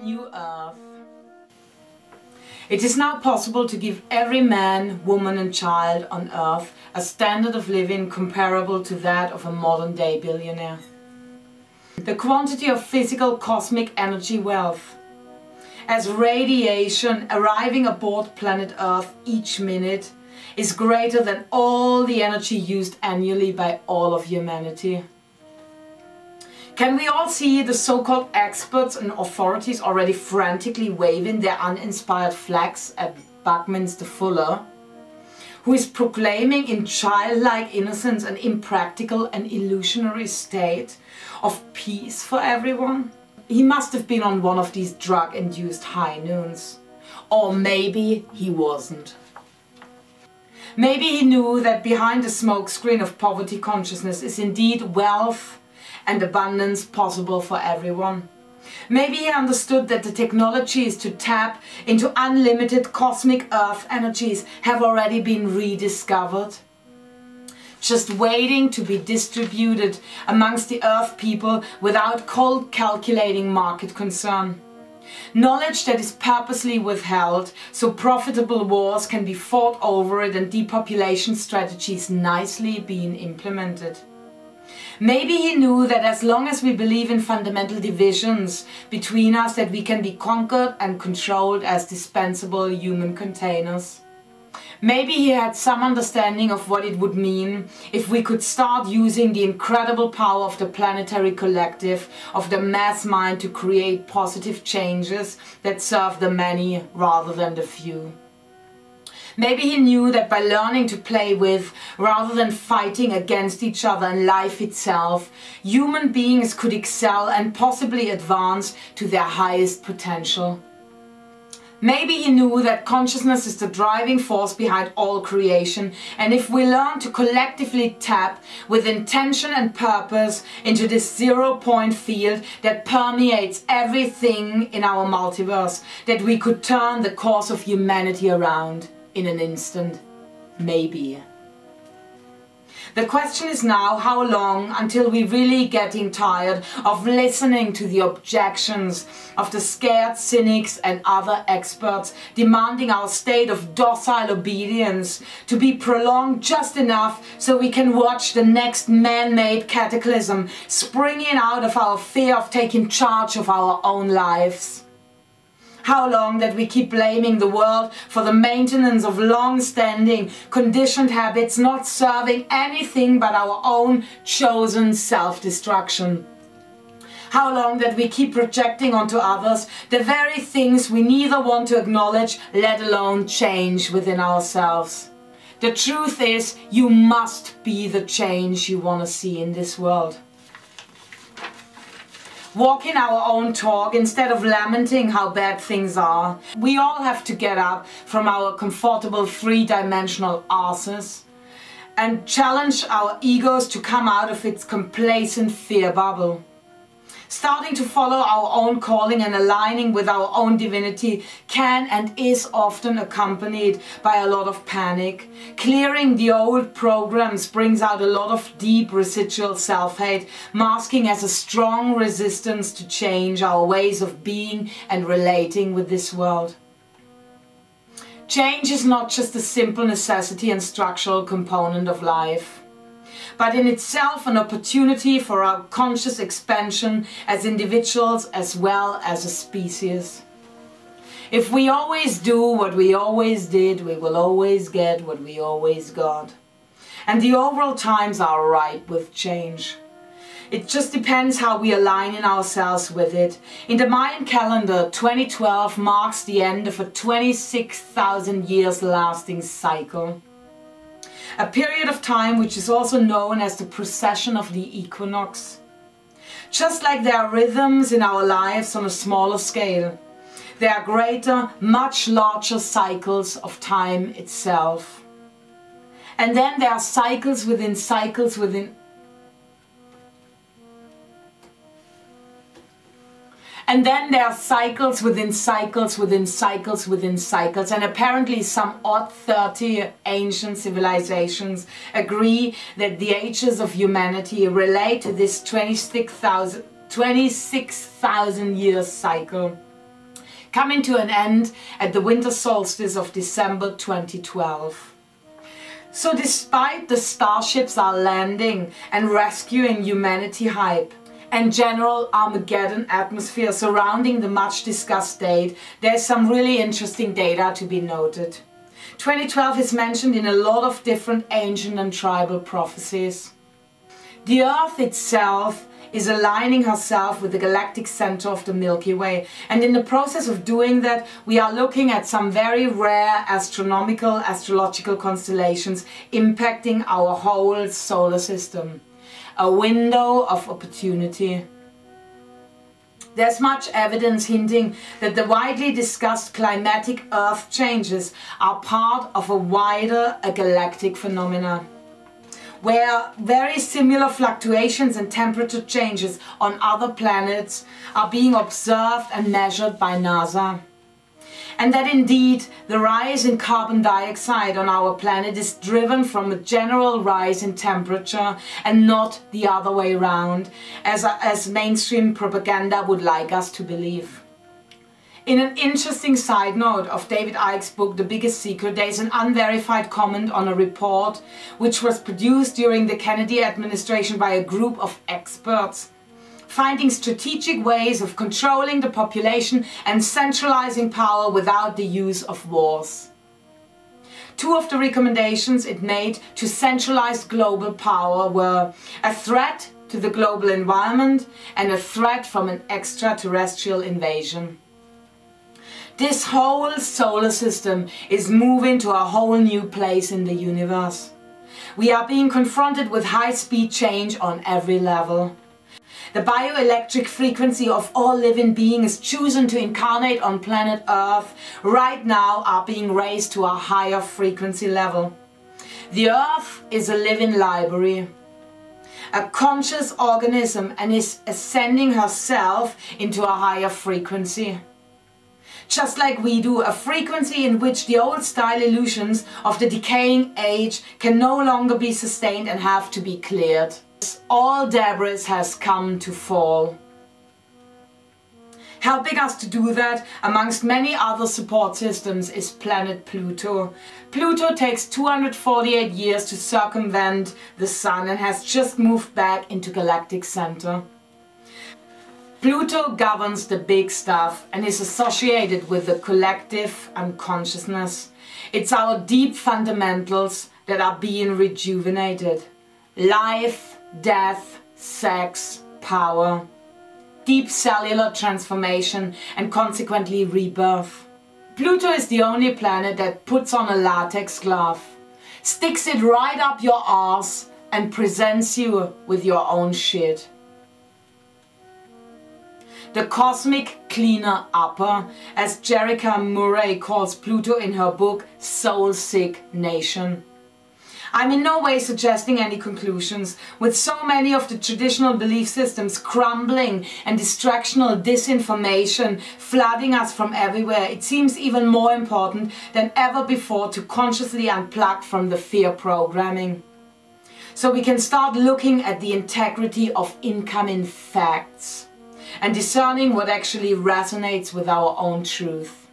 new earth. It is now possible to give every man, woman and child on earth a standard of living comparable to that of a modern-day billionaire. The quantity of physical cosmic energy wealth as radiation arriving aboard planet Earth each minute is greater than all the energy used annually by all of humanity. Can we all see the so-called experts and authorities already frantically waving their uninspired flags at Buckminster Fuller, who is proclaiming in childlike innocence an impractical and illusionary state of peace for everyone? He must have been on one of these drug-induced high noons. Or maybe he wasn't. Maybe he knew that behind the smokescreen of poverty consciousness is indeed wealth and abundance possible for everyone. Maybe he understood that the technologies to tap into unlimited cosmic earth energies have already been rediscovered, just waiting to be distributed amongst the earth people without cold calculating market concern. Knowledge that is purposely withheld so profitable wars can be fought over it and depopulation strategies nicely being implemented. Maybe he knew that as long as we believe in fundamental divisions between us, that we can be conquered and controlled as dispensable human containers. Maybe he had some understanding of what it would mean if we could start using the incredible power of the planetary collective, of the mass mind, to create positive changes that serve the many rather than the few. Maybe he knew that by learning to play with, rather than fighting against each other and life itself, human beings could excel and possibly advance to their highest potential. Maybe he knew that consciousness is the driving force behind all creation, and if we learn to collectively tap with intention and purpose into this zero-point field that permeates everything in our multiverse, that we could turn the course of humanity around in an instant. Maybe. The question is now how long until we really getting tired of listening to the objections of the scared cynics and other experts demanding our state of docile obedience to be prolonged just enough so we can watch the next man-made cataclysm springing out of our fear of taking charge of our own lives. How long that we keep blaming the world for the maintenance of long-standing, conditioned habits not serving anything but our own chosen self-destruction. How long that we keep projecting onto others the very things we neither want to acknowledge, let alone change within ourselves. The truth is, you must be the change you want to see in this world. Walking our own talk instead of lamenting how bad things are. We all have to get up from our comfortable three-dimensional asses and challenge our egos to come out of its complacent fear bubble. Starting to follow our own calling and aligning with our own divinity can and is often accompanied by a lot of panic. Clearing the old programs brings out a lot of deep residual self-hate, masking as a strong resistance to change our ways of being and relating with this world. Change is not just a simple necessity and structural component of life, but in itself an opportunity for our conscious expansion as individuals as well as a species. If we always do what we always did, we will always get what we always got. And the overall times are ripe with change. It just depends how we align in ourselves with it. In the Mayan calendar, 2012 marks the end of a 26,000 years lasting cycle. A period of time which is also known as the precession of the equinox. Just like there are rhythms in our lives on a smaller scale, there are greater, much larger cycles of time itself. And then there are cycles within cycles within. And then there are cycles within cycles within cycles within cycles, and apparently some odd 30 ancient civilizations agree that the ages of humanity relate to this 26,000 year cycle. coming to an end at the winter solstice of December 2012. So despite the starships are landing and rescuing humanity hype and general Armageddon atmosphere surrounding the much discussed date, there's some really interesting data to be noted. 2012 is mentioned in a lot of different ancient and tribal prophecies. The Earth itself is aligning herself with the galactic center of the Milky Way, and in the process of doing that we are looking at some very rare astrological constellations impacting our whole solar system. A window of opportunity. There's much evidence hinting that the widely discussed climatic Earth changes are part of a wider galactic phenomenon, where very similar fluctuations and temperature changes on other planets are being observed and measured by NASA. And that indeed the rise in carbon dioxide on our planet is driven from a general rise in temperature and not the other way around, as mainstream propaganda would like us to believe. In an interesting side note of David Icke's book The Biggest Secret, there is an unverified comment on a report which was produced during the Kennedy administration by a group of experts, finding strategic ways of controlling the population and centralizing power without the use of wars. Two of the recommendations it made to centralize global power were a threat to the global environment and a threat from an extraterrestrial invasion. This whole solar system is moving to a whole new place in the universe. We are being confronted with high-speed change on every level. The bioelectric frequency of all living beings chosen to incarnate on planet Earth right now are being raised to a higher frequency level. The Earth is a living library, a conscious organism, and is ascending herself into a higher frequency. Just like we do, a frequency in which the old style illusions of the decaying age can no longer be sustained and have to be cleared. All debris has come to fall. Helping us to do that, amongst many other support systems, is planet Pluto. Pluto takes 248 years to circumvent the Sun and has just moved back into galactic center. Pluto governs the big stuff and is associated with the collective unconsciousness. It's our deep fundamentals that are being rejuvenated. Life, death, sex, power, deep cellular transformation and consequently rebirth. Pluto is the only planet that puts on a latex glove, sticks it right up your arse and presents you with your own shit. The cosmic cleaner upper, as Jerica Murray calls Pluto in her book Soul Sick Nation. I'm in no way suggesting any conclusions. With so many of the traditional belief systems crumbling and distractional disinformation flooding us from everywhere, it seems even more important than ever before to consciously unplug from the fear programming, so we can start looking at the integrity of incoming facts and discerning what actually resonates with our own truth.